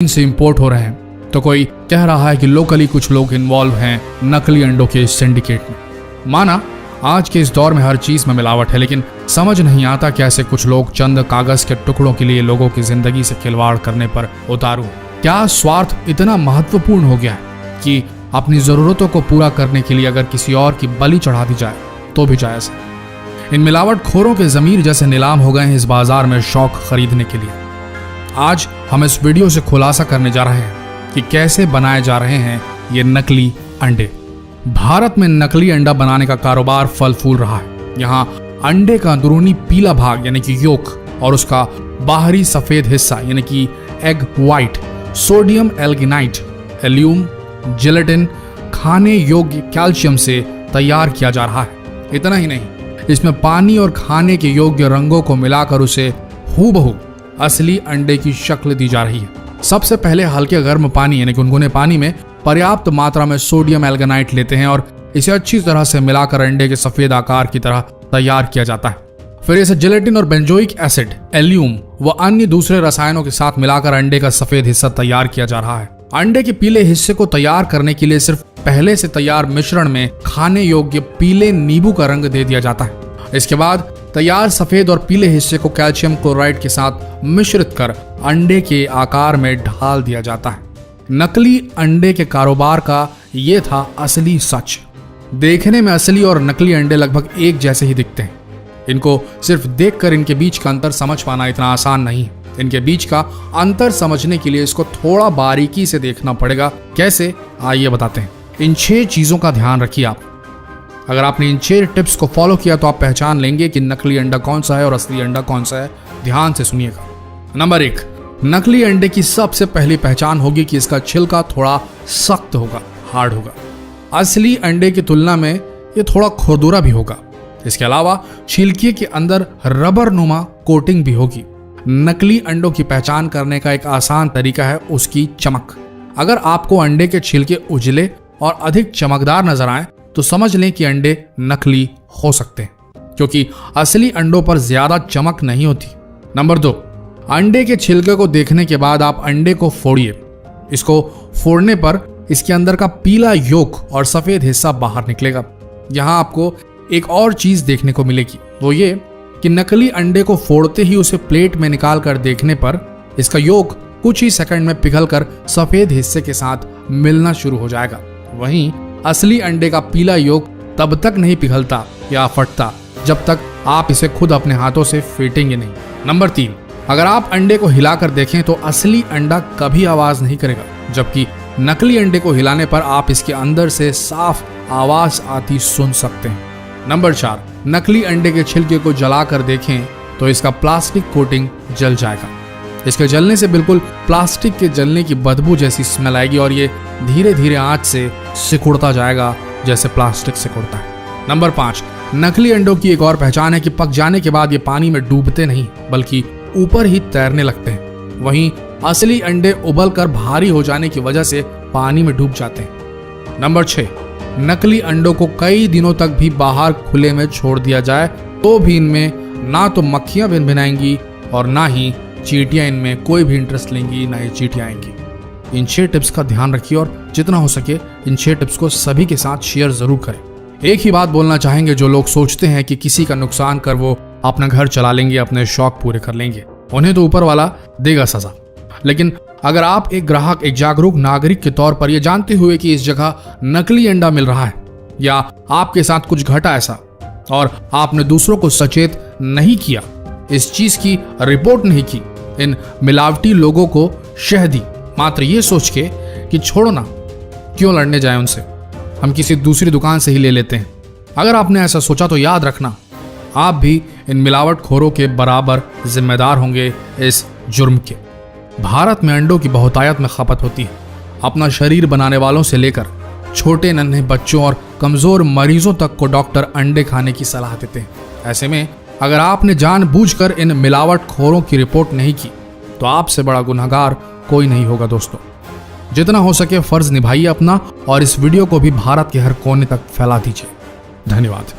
से इंपोर्ट हो रहे हैं, तो कोई कह रहा है कि लोकली कुछ लोग इन्वॉल्व हैं नकली अंडों के सिंडिकेट में। माना आज के इस दौर में हर चीज में मिलावट है, लेकिन समझ नहीं आता कैसे कुछ लोग चंद कागज के टुकड़ों के लिए लोगों की जिंदगी से खिलवाड़ करने पर उतारू हैं। क्या स्वार्थ इतना महत्वपूर्ण हो गया है कि अपनी जरूरतों को पूरा करने के लिए अगर किसी और की बलि चढ़ा दी जाए तो भी जायज है। इन मिलावट खोरों के जमीर जैसे नीलाम हो गए हैं इस बाजार में शौक खरीदने के लिए। आज हम इस वीडियो से खुलासा करने जा रहे हैं कि कैसे बनाए जा रहे हैं ये नकली अंडे। भारत में नकली अंडा बनाने का कारोबार फल फूल रहा है। यहाँ अंडे का अंदरूनी पीला भाग यानी कि योक और उसका बाहरी सफेद हिस्सा यानी कि एग व्हाइट सोडियम एल्गिनाइट, एल्यूम, जेलेटिन खाने योग्य कैल्शियम से तैयार किया जा रहा है। इतना ही नहीं, इसमें पानी और खाने के योग्य रंगों को मिलाकर उसे हूबहू असली अंडे की शक्ल दी जा रही है। सबसे पहले हल्के गर्म पानी यानी गुनगुने पानी में पर्याप्त मात्रा में सोडियम एल्गिनाइट लेते हैं और इसे अच्छी तरह से मिलाकर अंडे के सफेद आकार की तरह तैयार किया जाता है। फिर इसे जेलेटिन और बेंजोइक एसिड, एल्यूम व अन्य दूसरे रसायनों के साथ मिलाकर अंडे का सफेद हिस्सा तैयार किया जा रहा है। अंडे के पीले हिस्से को तैयार करने के लिए सिर्फ पहले से तैयार मिश्रण में खाने योग्य पीले नींबू का रंग दे दिया जाता है। इसके बाद तैयार सफेद और पीले हिस्से को कैल्शियम क्लोराइड के साथ मिश्रित कर अंडे के आकार में ढाल दिया जाता है। नकली अंडे के कारोबार का ये था असली सच। देखने में असली और नकली अंडे लगभग एक जैसे ही दिखते हैं। इनको सिर्फ देखकर इनके बीच का अंतर समझ पाना इतना आसान नहीं है। इनके बीच का अंतर समझने के लिए इसको थोड़ा बारीकी से देखना पड़ेगा। कैसे, आइए बताते हैं। इन 6 चीजों का ध्यान रखिए आप। अगर आपने इन 6 टिप्स को फॉलो किया तो आप पहचान लेंगे कि नकली अंडा कौन सा है और असली अंडा कौन सा है। ध्यान से सुनिएगा। नंबर 1, नकली अंडे की सबसे पहली पहचान होगी कि इसका छिलका थोड़ा सख्त होगा, हार्ड होगा। असली अंडे की तुलना में ये थोड़ा खुरदुरा भी होगा। इसके अलावा छिलके के अंदर रबर नुमा कोटिंग भी होगी। नकली अंडों की पहचान करने का एक आसान तरीका है उसकी चमक। अगर आपको अंडे के छिलके उजले और अधिक चमकदार नजर आए तो समझ लें कि अंडे नकली हो सकते हैं, क्योंकि असली अंडों पर ज्यादा चमक नहीं होती। नंबर 2, अंडे के छिलके को देखने के बाद आप अंडे को फोड़िए। इसको फोड़ने पर इसके अंदर का पीला योक और सफेद हिस्सा बाहर निकलेगा। यहाँ आपको एक और चीज देखने को मिलेगी, वो ये कि नकली अंडे को फोड़ते ही उसे प्लेट में निकाल कर देखने पर इसका योक कुछ ही सेकंड में पिघलकर सफेद हिस्से के साथ मिलना शुरू हो जाएगा। वहीं असली अंडे का पीला योक तब तक नहीं पिघलता या फटता जब तक आप इसे खुद अपने हाथों से फेंटेंगे नहीं। नंबर 3, अगर आप अंडे को हिलाकर देखें तो असली अंडा कभी आवाज नहीं करेगा, जबकि नकली अंडे को हिलाने पर आप इसके अंदर से साफ आवाज आती सुन सकते हैं। नंबर 4, नकली अंडे के छिलके को जलाकर देखें तो इसका प्लास्टिक कोटिंग जल जाएगा। इसके जलने से बिल्कुल प्लास्टिक के जलने की बदबू जैसी स्मेल आएगी और ये धीरे धीरे आंच से सिकुड़ता जाएगा जैसे प्लास्टिक सिकुड़ता है। नंबर 5, नकली अंडों की एक और पहचान है कि पक जाने के बाद ये पानी में डूबते नहीं बल्कि ऊपर ही तैरने लगते हैं। वहीं असली अंडे उबलकर भारी हो जाने की वजह से पानी में डूब जाते हैं। नंबर 6, नकली अंडों को कई दिनों तक भी बाहर खुले में छोड़ दिया जाए तो भी इनमें ना तो मक्खियां भिनभिनाएंगी और ना ही चींटियां इनमें कोई भी इंटरेस्ट लेंगी, ना ही चींटियां आएंगी। इन 6 टिप्स का ध्यान रखिए और जितना हो सके इन 6 टिप्स को सभी के साथ शेयर जरूर करें। एक ही बात बोलना चाहेंगे, जो लोग सोचते हैं कि किसी का नुकसान कर वो अपना घर चला लेंगे, अपने शौक पूरे कर लेंगे, उन्हें तो ऊपर वाला देगा सजा। लेकिन अगर आप एक ग्राहक, एक जागरूक नागरिक के तौर पर यह जानते हुए कि इस जगह नकली अंडा मिल रहा है या आपके साथ कुछ घटा ऐसा और आपने दूसरों को सचेत नहीं किया, इस चीज की रिपोर्ट नहीं की, इन मिलावटी लोगों को शह दी मात्र ये सोच के कि छोड़ो ना, क्यों लड़ने जाए उनसे, हम किसी दूसरी दुकान से ही ले लेते हैं। अगर आपने ऐसा सोचा तो याद रखना, आप भी इन मिलावट खोरों के बराबर जिम्मेदार होंगे इस जुर्म के। भारत में अंडों की बहुतायत में खपत होती है। अपना शरीर बनाने वालों से लेकर छोटे नन्हे बच्चों और कमजोर मरीजों तक को डॉक्टर अंडे खाने की सलाह देते हैं। ऐसे में अगर आपने जानबूझकर इन मिलावट खोरों की रिपोर्ट नहीं की तो आपसे बड़ा गुनहगार कोई नहीं होगा। दोस्तों, जितना हो सके फर्ज निभाइए अपना और इस वीडियो को भी भारत के हर कोने तक फैला दीजिए। धन्यवाद।